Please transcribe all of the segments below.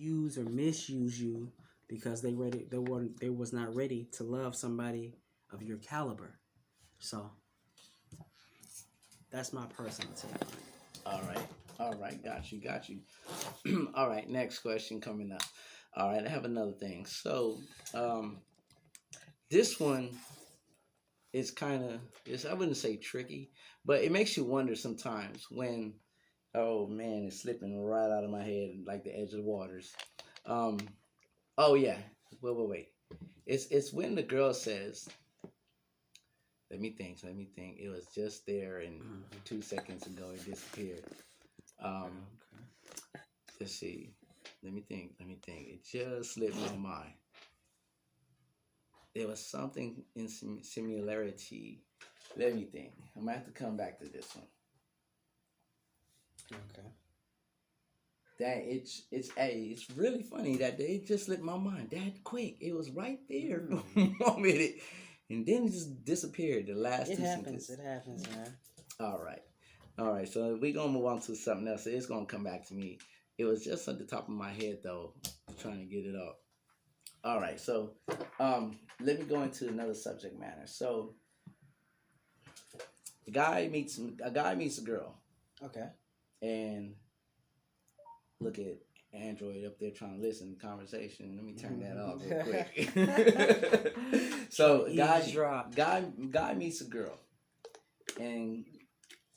use or misuse you because they was not ready to love somebody of your caliber. So that's my personal take on it. All right. All right. Got you. Got you. All right. Next question coming up. All right. I have another thing. So, um, this one is kind of, I wouldn't say tricky, but it makes you wonder sometimes when, oh man, it's slipping right out of my head like the edge of the waters. Um, oh yeah. Wait. It's when the girl says, let me think. Let me think. It was just there, and Mhm. 2 seconds ago it disappeared. Um, Okay. let's see. Let me think. Let me think. It just slipped my mind. There was something in similarity. Let me think. I'm gonna have to come back to this one. Okay. That it's really funny that it just slipped my mind that quick. It was right there for Mm. a minute, and then it just disappeared. The last It two happens. sentences. It happens, man. All right. All right, so we're gonna move on to something else. It's gonna come back to me. It was just at the top of my head though, trying to get it up. All right, so let me go into another subject matter. So a guy meets a girl, Okay. and look at Android up there trying to listen to conversation. Let me turn that off real quick. So Eavesdrop. guy meets a girl, and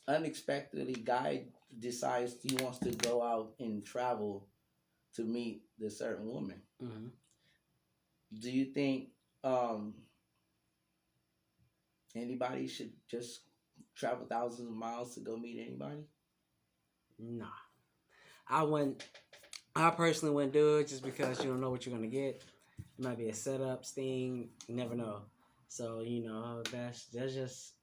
unexpectedly, guy decides he wants to go out and travel to meet this certain woman. Mm-hmm. Do you think um, anybody should just travel thousands of miles to go meet anybody? Nah, I wouldn't. I personally wouldn't do it just because you don't know what you're gonna get. It might be a setup sting. You never know. So that's just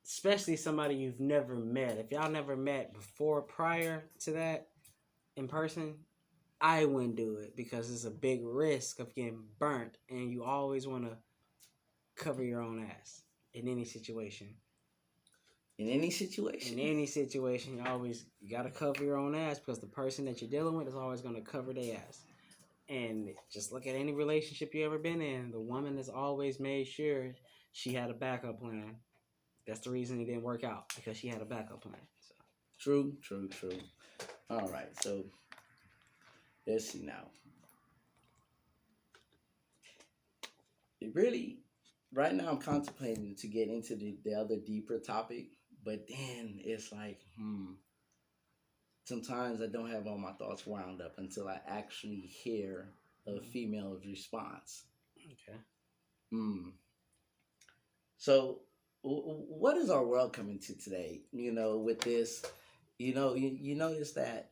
especially somebody you've never met. If y'all never met before prior to that in person, I wouldn't do it because it's a big risk of getting burnt, and you always want to cover your own ass in any situation. In any In situation? any situation, you gotta cover your own ass because the person that you're dealing with is always gonna cover their ass. And just look at any relationship you ever been in. The woman has always made sure she had a backup plan. That's the reason it didn't work out because she had a backup plan. So. True, true, true. All right, so let's see now. It really, right now, I'm contemplating to get into the other deeper topic, but then it's like, sometimes I don't have all my thoughts wound up until I actually hear a female's response. Okay. Hmm. So, what is our world coming to today? With this, you notice that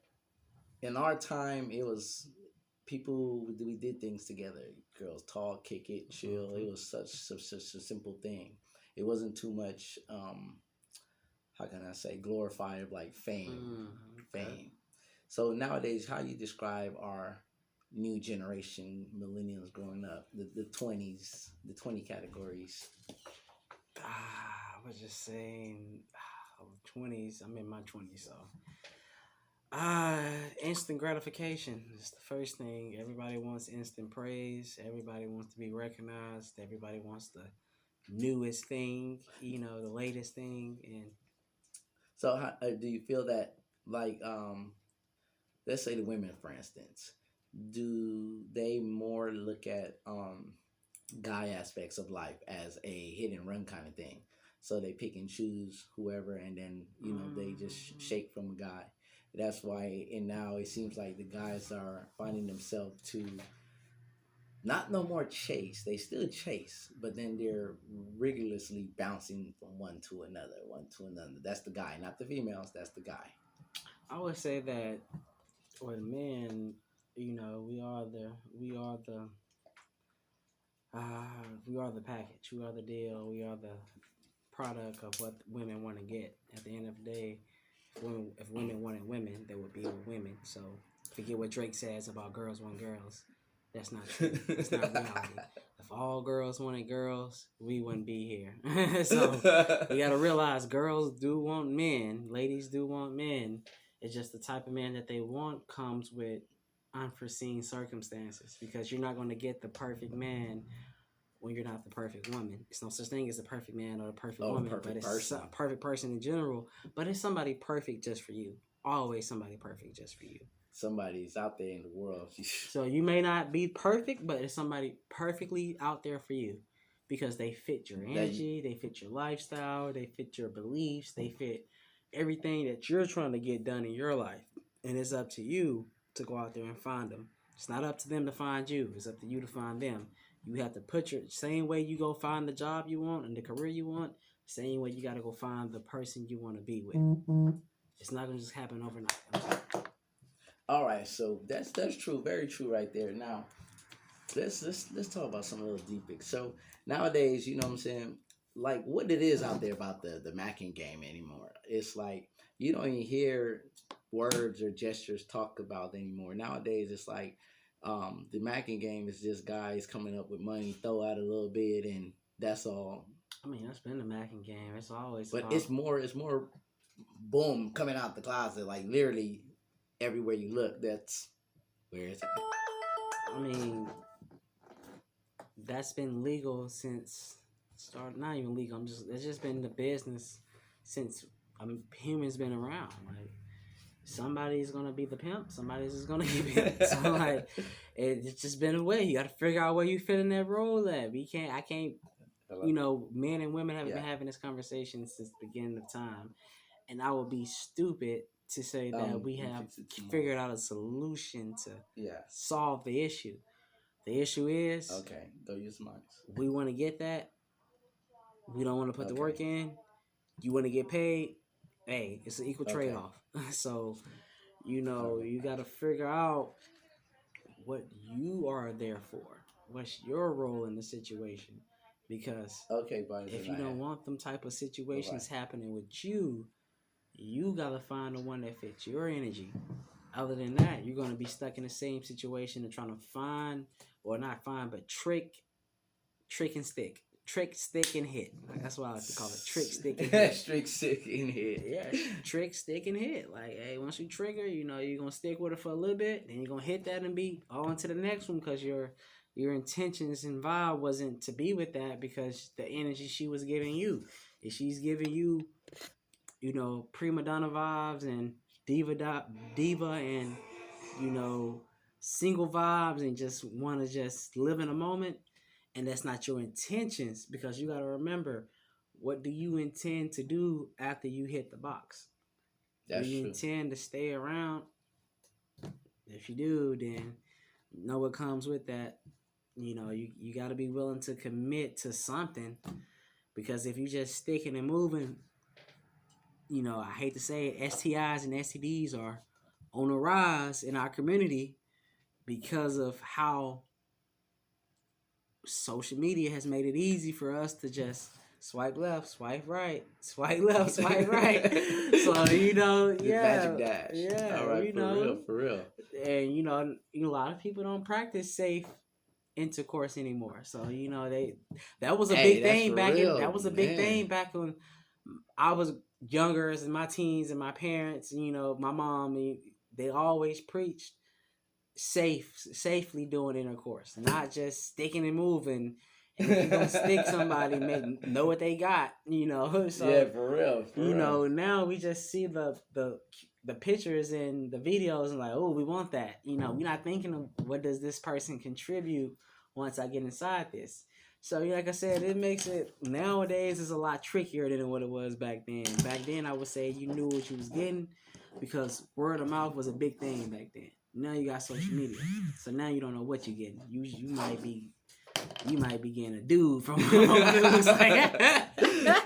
in our time, it was people we did things together. Girls talk, kick it, chill. It was such a simple thing. It wasn't too much. How can I say glorified like Okay. fame. So nowadays, how you describe our new generation millennials growing up, the 20s, the 20 categories? I was just saying, 20s. I'm in my 20s, so instant gratification is the first thing. Everybody wants instant praise. Everybody wants to be recognized. Everybody wants the newest thing, the latest thing, and So how, do you feel that, like, let's say the women, for instance, do they more look at guy aspects of life as a hit and run kind of thing? So they pick and choose whoever, and then they just shake from a guy. That's why, and now it seems like the guys are finding themselves to not no more chase. They still chase, but then they're rigorously bouncing from one to another, one to another. That's the guy, not the females. That's the guy. I would say that with men, we are the package. We are the deal. We are the product of what women want to get. At the end of the day, if women wanted women, they would be with women. So forget what Drake says about girls want girls. That's not true. That's not reality. If all girls wanted girls, we wouldn't be here. So we got to realize girls do want men. Ladies do want men. It's just the type of man that they want comes with unforeseen circumstances because you're not going to get the perfect man when you're not the perfect woman. It's no such thing as a perfect man or a perfect woman, perfect but it's person. a perfect person in general. But it's somebody perfect just for you. Always somebody perfect just for you. Somebody's out there in the world. So you may not be perfect, but it's somebody perfectly out there for you because they fit your energy, they fit your lifestyle, they fit your beliefs, they fit everything that you're trying to get done in your life. And it's up to you to go out there and find them. It's not up to them to find you. It's up to you to find them. You have to put your same way you go find the job you want and the career you want, same way you got to go find the person you want to be with. It's not going to just happen overnight. All right, so that's true, very true, right there. Now, let's talk about something a little deeper. So nowadays, you know what I'm saying, like what it is out there about the Mackin game anymore. It's like you don't even hear words or gestures talked about anymore. Nowadays, it's like the Mackin game is just guys coming up with money, throw out a little bit, and that's all. I mean, that's been the Mackin game. It's always. But it's more, boom, coming out the closet, like literally everywhere you look. That's where it's. I mean, that's been legal since start. Not even legal. It's just been the business since humans been around. Like somebody's gonna be the pimp. Somebody's just gonna be pimp. So like, it's just been a way. You got to figure out where you fit in that role at. I can't. You know, men and women have been having this conversation since the beginning of time, and I would be stupid to say that we have figured out a solution to solve the issue. The issue is go use mine. We want to get that. We don't want to put the work in. You want to get paid. Hey, it's an equal trade off. So, you know, you got to figure out what you are there for. What's your role in the situation? Because if you don't want them type of situations happening with you, you got to find the one that fits your energy. Other than that, you're going to be stuck in the same situation and trying to find, or not find, but trick and stick. Trick, stick, and hit. That's what I like to call it. Trick, stick, and hit. Trick, stick, and hit. Yeah, trick, stick, and hit. Like, hey, once you trigger, you know, you're going to stick with it for a little bit, then you're going to hit that and be on to the next one because your intentions and vibe wasn't to be with that because the energy she was giving you. If she's giving you, you know, prima donna vibes and diva and, you know, single vibes and just want to just live in a moment, and that's not your intentions, because you got to remember, what do you intend to do after you hit the box? That's do you true. intend to stay around? If you do, then know what comes with that. You know, you got to be willing to commit to something, because if you just sticking and moving, you know, I hate to say it, STIs and STDs are on the rise in our community because of how social media has made it easy for us to just swipe left, swipe right, swipe left, swipe right. So, you know, Magic dash. Yeah. All right, you know, for real. And, you know, a lot of people don't practice safe intercourse anymore. So, you know, that was a big thing back in. That was a big thing back when I was younger, as in my teens, and my parents, you know, my mom, they always preached safely doing intercourse, not just sticking and moving. And if you're gonna stick somebody, know what they got, you know. So yeah, for real. You know, now we just see the pictures and the videos and like, oh, we want that. You know, we're not thinking of what does this person contribute once I get inside this. So, like I said, it makes it nowadays is a lot trickier than what it was back then. Back then, I would say you knew what you was getting because word of mouth was a big thing back then. Now you got social media, so now you don't know what you're getting. You might be getting a dude from news. Like,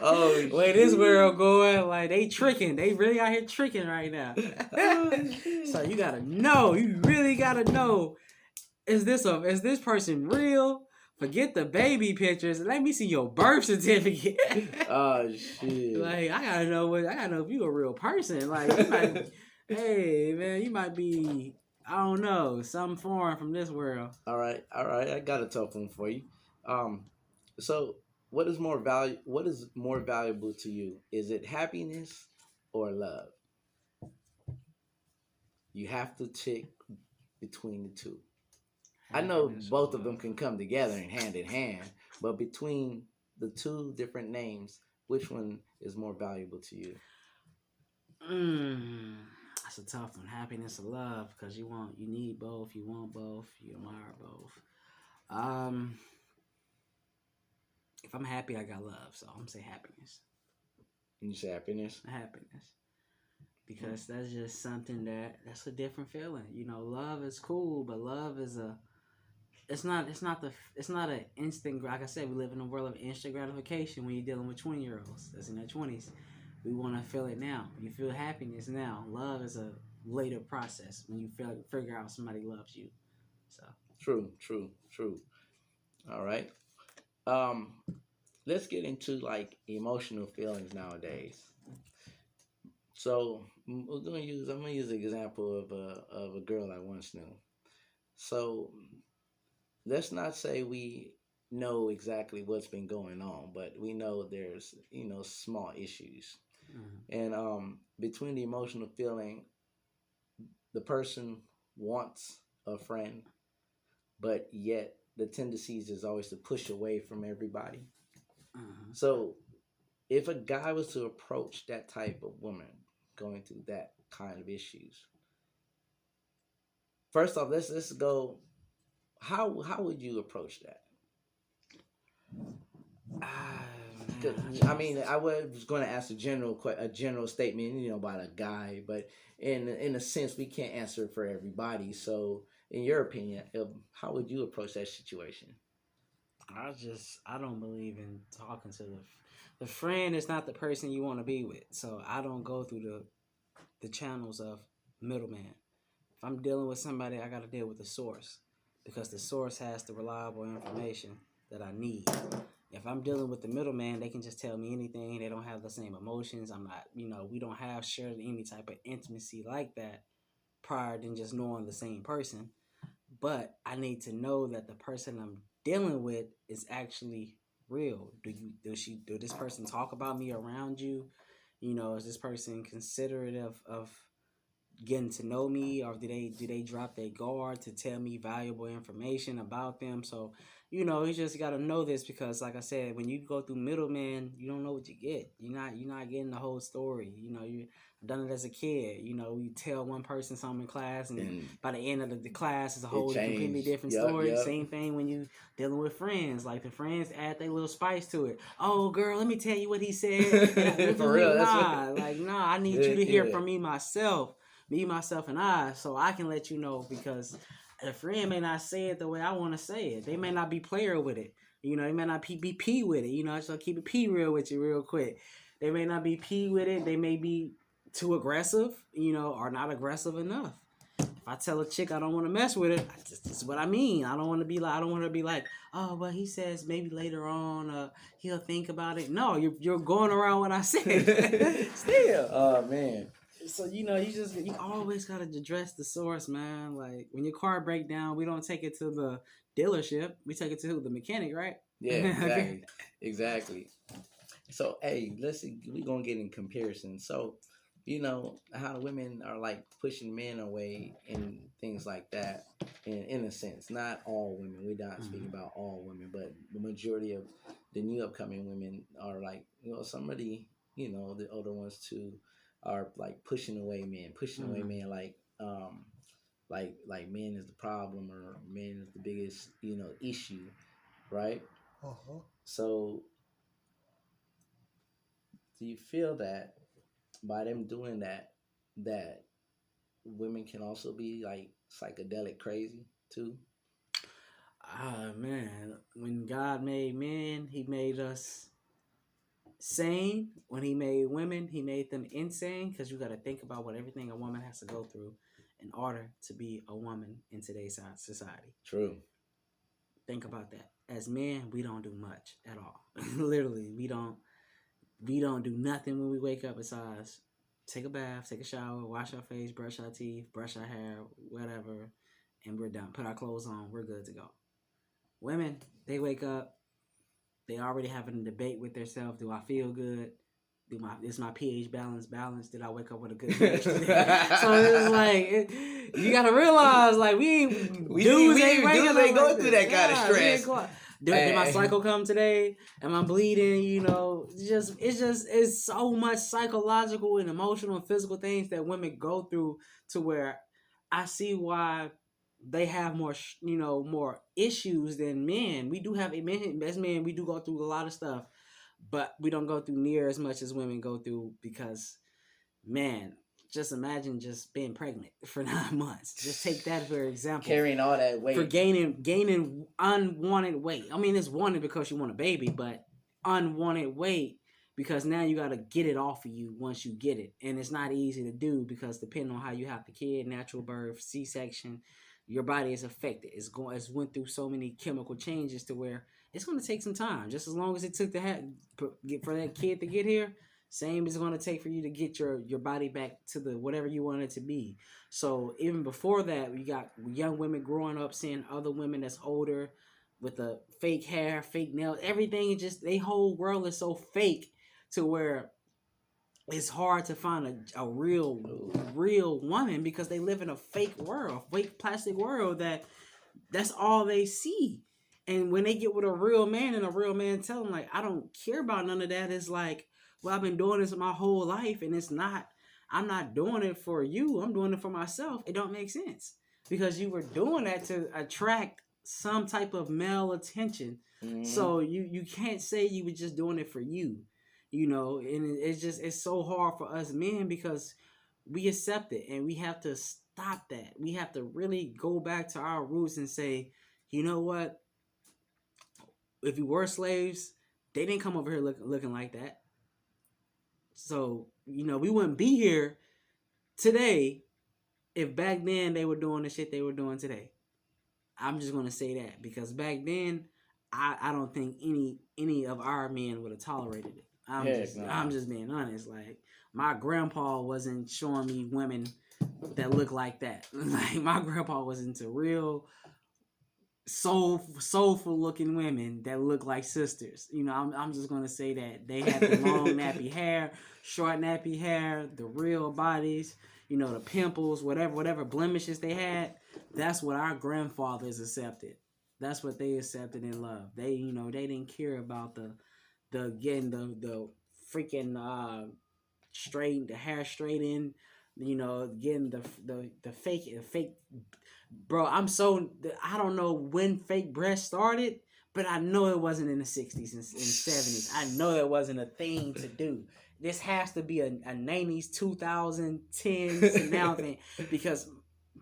oh, where this world going? Like they tricking. They really out here tricking right now. So you gotta know. You really gotta know. Is this person real? Forget the baby pictures. Let me see your birth certificate. Oh shit! Like I gotta know if you a real person. Like you might, hey man, you might be. I don't know, something foreign from this world. All right. I got a tough one for you. So what is more valuable to you? Is it happiness or love? You have to check between the two? I know Happiness or both of them love? can come together in hand, but between the two different names, which one is more valuable to you? Mm, that's a tough one. Happiness or love? Because you need both. You want both. You admire both. Um, if I'm happy, I got love. So I'm gonna say happiness. You say happiness. Happiness. Because that's just something that's a different feeling. Love is cool, but love is a it's not an instant. Like I said, we live in a world of instant gratification when you're dealing with 20-year olds that's in their 20s. We want to feel it now. You feel happiness now. Love is a later process when you figure out somebody loves you. So True, true, true. All right. Um, let's get into like emotional feelings nowadays. So I'm gonna use an example of a girl I once knew. So let's not say we know exactly what's been going on, but we know there's small issues, mm-hmm. and between the emotional feeling, the person wants a friend, but yet the tendencies is always to push away from everybody. Mm-hmm. So if a guy was to approach that type of woman going through that kind of issues, first off, let's go. How would you approach that? Ah, 'Cause, man, I mean, I was going to ask a general statement, about a guy, but in a sense, we can't answer for everybody. So, in your opinion, how would you approach that situation? I don't believe in talking to the friend is not the person you want to be with. So I don't go through the channels of middleman. If I'm dealing with somebody, I got to deal with the source because the source has the reliable information that I need. If I'm dealing with the middleman, they can just tell me anything. They don't have the same emotions. I'm not, we don't have shared any type of intimacy like that prior than just knowing the same person. But I need to know that the person I'm dealing with is actually real. Do this person talk about me around you? Is this person considerate of getting to know me, or do they drop their guard to tell me valuable information about them? So you just got to know this because like I said, when you go through middleman, you don't know what you get. You're not getting the whole story. I've done it as a kid. You tell one person something in class, and And by the end of the class, it's a it whole completely changed. different Yep, story. yep. Same thing when you dealing with friends. Like the friends add their little spice to it. Oh, girl, let me tell you what he said. For real, that's Nah, what. like nah. I need you Good, to hear good. from me myself, myself, and I, so I can let you know because a friend may not say it the way I want to say it. They may not be player with it. They may not be P with it. So keep it P real with you real quick. They may not be P with it. They may be too aggressive, or not aggressive enough. If I tell a chick I don't want to mess with it, this is what I mean. I don't want to be like, I don't want to be like, oh, but he says maybe later on he'll think about it. No, you're going around what I said. Still. Oh man. So you always gotta address the source, man. Like when your car break down, we don't take it to the dealership. We take it to the mechanic, right? Yeah, exactly, exactly. So hey, let's see. We're gonna get in comparison. So, how the women are like pushing men away and things like that. In a sense, not all women. We're not speaking about all women, but the majority of the new upcoming women are like, some of the older ones too, are like pushing away men, Mm-hmm. like men is the problem or men is the biggest issue, right? Uh-huh. So do you feel that by them doing that women can also be like psychedelic crazy too? Ah man, when God made men, He made us sane. When He made women, He made them insane. Because you got to think about what everything a woman has to go through in order to be a woman in today's society. True. Think about that. As men, we don't do much at all. Literally, we don't do nothing when we wake up besides take a bath, take a shower, wash our face, brush our teeth, brush our hair, whatever, and we're done. Put our clothes on, we're good to go. Women, they wake up, they already having a debate with themselves. Do I feel good? Is my pH balanced? Did I wake up with a good pH today? So it's like you gotta realize like we ain't dudes ain't going through that kind of stress. Did my cycle come today? Am I bleeding? You know, it's so much psychological and emotional and physical things that women go through to where I see why they have more more issues than men. We do have men as men. We do go through a lot of stuff, but we don't go through near as much as women go through because, man, just imagine just being pregnant for 9 months. Just take that for example. Carrying all that weight. For gaining unwanted weight. I mean, it's wanted because you want a baby, but unwanted weight because now you got to get it off of you once you get it. And it's not easy to do because depending on how you have the kid, natural birth, C-section, your body is affected. It's went through so many chemical changes to where it's going to take some time. Just as long as it took for that kid to get here, same is going to take for you to get your body back to the whatever you want it to be. So even before that, we got young women growing up seeing other women that's older with the fake hair, fake nails, everything. Just their whole world is so fake to where it's hard to find a real woman because they live in a fake world, fake plastic world that's all they see. And when they get with a real man and a real man tell them like, I don't care about none of that, it's like, well, I've been doing this my whole life and I'm not doing it for you. I'm doing it for myself. It don't make sense because you were doing that to attract some type of male attention. Mm-hmm. So you can't say you were just doing it for you, you know, and it's so hard for us men because we accept it and we have to stop that. We have to really go back to our roots and say, you know what? If we were slaves, they didn't come over here looking like that. So, you know, we wouldn't be here today if back then they were doing the shit they were doing today. I'm just going to say that because back then, I don't think any of our men would have tolerated it. I'm just being honest. Like, my grandpa wasn't showing me women that look like that. Like, my grandpa was into real soulful looking women that look like sisters. You know, I'm just gonna say that they had the long nappy hair, short nappy hair, the real bodies, you know, the pimples, whatever blemishes they had. That's what our grandfathers accepted. That's what they accepted and loved. They, you know, they didn't care about the getting the freaking the hair straightened, you know, getting the fake. Bro, I don't know when fake breasts started, but I know it wasn't in the 60s and 70s. I know it wasn't a thing to do. This has to be a 90s, 2010s now thing because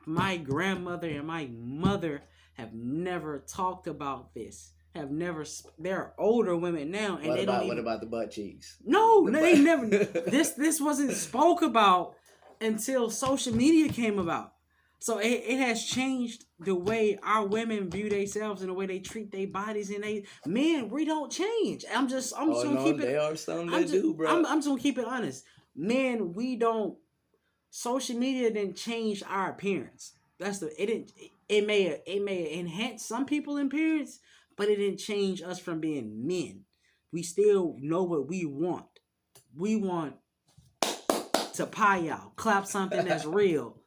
my grandmother and my mother have never talked about this. They're older women now, and what about the butt cheeks? No, they never. This wasn't spoke about until social media came about. So it has changed the way our women view themselves and the way they treat their bodies. And men, we don't change. I'm just gonna keep it. They are some that do, bro. I'm just gonna keep it honest. Men, we don't. Social media didn't change our appearance. It may enhance some people's appearance, but it didn't change us from being men. We still know what we want. We want to pie out, clap something that's real.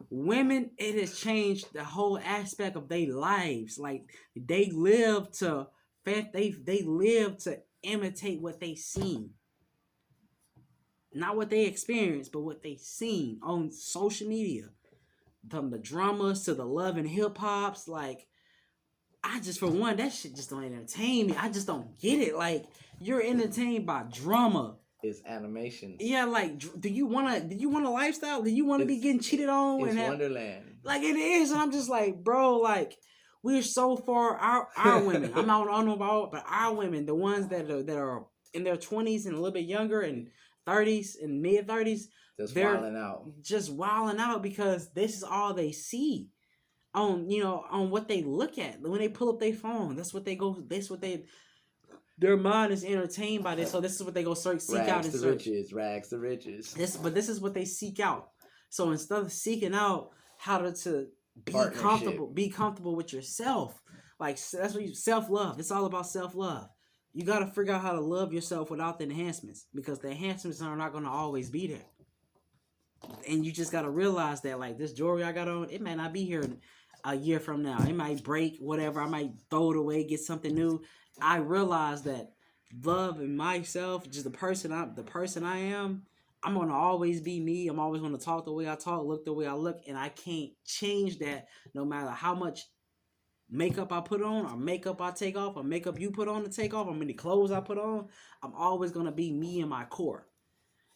Women, it has changed the whole aspect of their lives. Like they live to imitate what they seen, not what they experienced, but what they seen on social media. From the dramas to the love and hip hops, like for one, that shit just don't entertain me. I just don't get it. Like you're entertained by drama. It's animation. Yeah, like, do you want a lifestyle? Do you want to be getting cheated on? It's Wonderland. Like, it is. And I'm just like, bro, like, we're so far, our women, I don't know about, but our women, the ones that are in their 20s and a little bit younger and 30s and mid-30s, they're just wilding out because this is all they see on what they look at. When they pull up their phone, their mind is entertained by this, so this is what they go seek out and search. Rags to riches. This is what they seek out. So instead of seeking out how to be comfortable with yourself, like that's what self-love. It's all about self-love. You got to figure out how to love yourself without the enhancements, because the enhancements are not going to always be there. And you just got to realize that, like, this jewelry I got on, it may not be here a year from now. It might break, whatever. I might throw it away, get something new. I realize that love in myself, just the person I am, I'm going to always be me. I'm always going to talk the way I talk, look the way I look, and I can't change that no matter how much makeup I put on, or makeup I take off, or makeup you put on to take off, or many clothes I put on. I'm always going to be me in my core.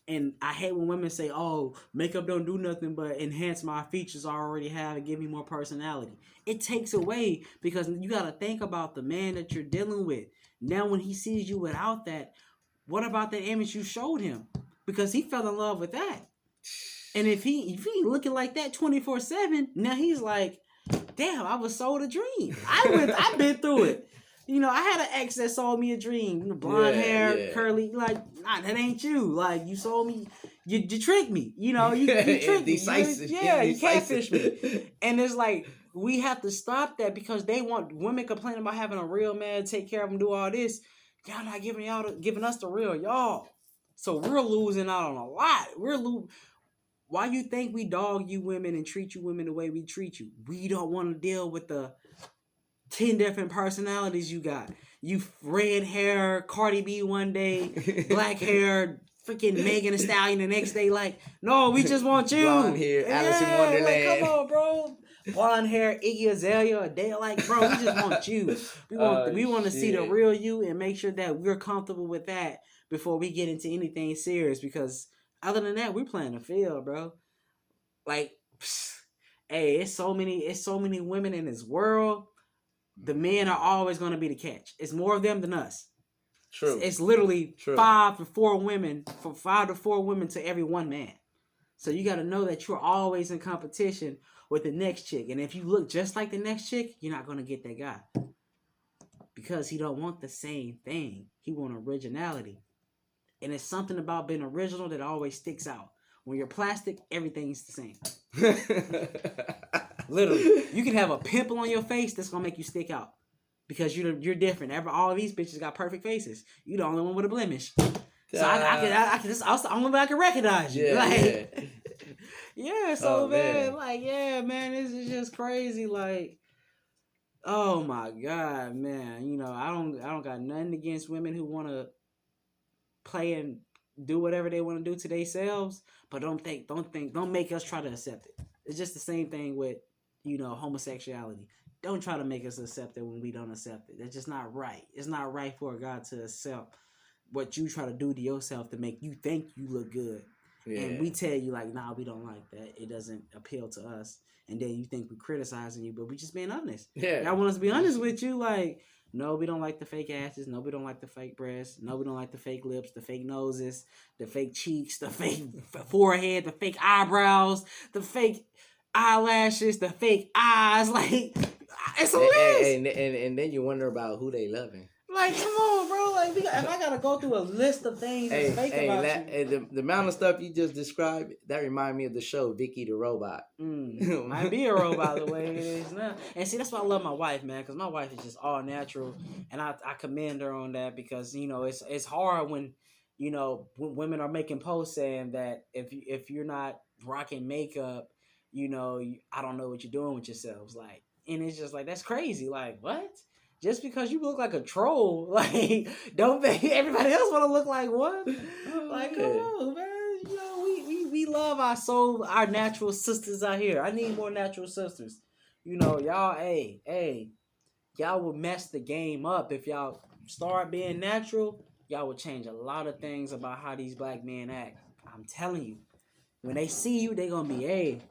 And I hate when women say, oh, makeup don't do nothing but enhance my features I already have and give me more personality. It takes away, because you got to think about the man that you're dealing with. Now when he sees you without that, what about the image you showed him? Because he fell in love with that. And if he looking like that 24/7, now he's like, damn, I was sold a dream. I've been through it. You know, I had an ex that sold me a dream. You know, blonde hair, curly. Like, nah, that ain't you. Like, you sold me. You tricked me. You know, you tricked me. You catfished me. And it's like, we have to stop that, because they want women complaining about having a real man take care of them, do all this. Y'all not giving us the real y'all. So we're losing out on a lot. Why you think we dog you women and treat you women the way we treat you? We don't want to deal with the 10 different personalities you got. You red hair, Cardi B one day, black hair, freaking Megan Thee Stallion the next day. Like, no, we just want you. Blonde hair, Alice in Wonderland. Like, come on, bro. Blonde hair, Iggy Azalea, Adele. Like, bro, we just want you. We want to see the real you and make sure that we're comfortable with that before we get into anything serious. Because other than that, we're playing the field, bro. Like, hey, it's so many women in this world. The men are always going to be the catch. It's more of them than us. True. It's literally 5 to 4 women to every one man. So you got to know that you're always in competition with the next chick. And if you look just like the next chick, you're not going to get that guy. Because he don't want the same thing. He want originality. And it's something about being original that always sticks out. When you're plastic, everything's the same. Literally. You can have a pimple on your face that's going to make you stick out. Because you're different. All of these bitches got perfect faces. You're the only one with a blemish. So I can recognize you. So man, this is just crazy. Like, oh my God, man. You know, I don't got nothing against women who want to play and do whatever they want to do to themselves, but don't make us try to accept it. It's just the same thing with, you know, homosexuality. Don't try to make us accept it when we don't accept it. That's just not right. It's not right for God to accept what you try to do to yourself to make you think you look good. Yeah. And we tell you, like, nah, we don't like that. It doesn't appeal to us. And then you think we're criticizing you, but we just being honest. Yeah. Y'all want us to be honest with you, like, no, we don't like the fake asses. No, we don't like the fake breasts. No, we don't like the fake lips, the fake noses, the fake cheeks, the fake forehead, the fake eyebrows, the fake eyelashes, the fake eyes. Like, it's a list. And then you wonder about who they loving. Like, come on, bro. Like, if I gotta go through a list of things that's fake about you. The amount of stuff you just described, that remind me of the show Vicky the Robot. Might be a robot the way it is now. And see, that's why I love my wife, man, because my wife is just all natural, and I commend her on that, because, you know, it's hard when, you know, when women are making posts saying that if you're not rocking makeup, you know, I don't know what you're doing with yourselves. Like, and it's just like, that's crazy. Like, what? Just because you look like a troll, like, don't make everybody else want to look like one? Like, come on, man. You know, we love our soul, our natural sisters out here. I need more natural sisters. You know, y'all, y'all will mess the game up. If y'all start being natural, y'all will change a lot of things about how these black men act. I'm telling you. When they see you, they going to be,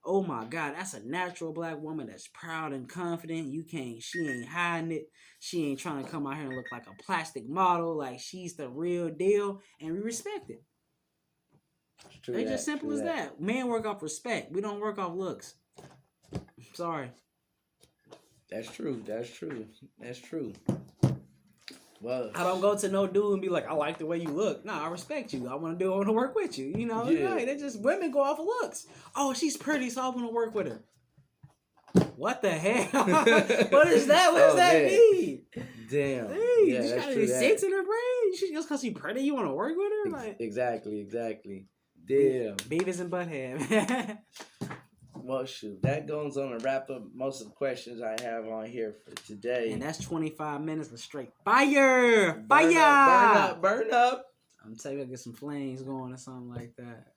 oh my God, that's a natural black woman that's proud and confident. She ain't hiding it. She ain't trying to come out here and look like a plastic model. Like, she's the real deal, and we respect it. It's just simple as that. Men work off respect. We don't work off looks. Sorry. That's true. Well, I don't go to no dude and be like, I like the way you look. Nah, I respect you. I want to work with you. You know, they just, women go off of looks. Oh, she's pretty, so I want to work with her. What the hell? What is that? What does that mean? Damn. Hey, Yeah, she that's got true. any sense in her brain? She just because she pretty, you want to work with her? Like Exactly. Damn. Beavis and Butthead. Well, shoot, that goes on to wrap up most of the questions I have on here for today. And that's 25 minutes of straight fire. Burn up. I'm telling you, I'll get some flames going or something like that.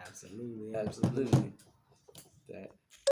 Absolutely. Absolutely. That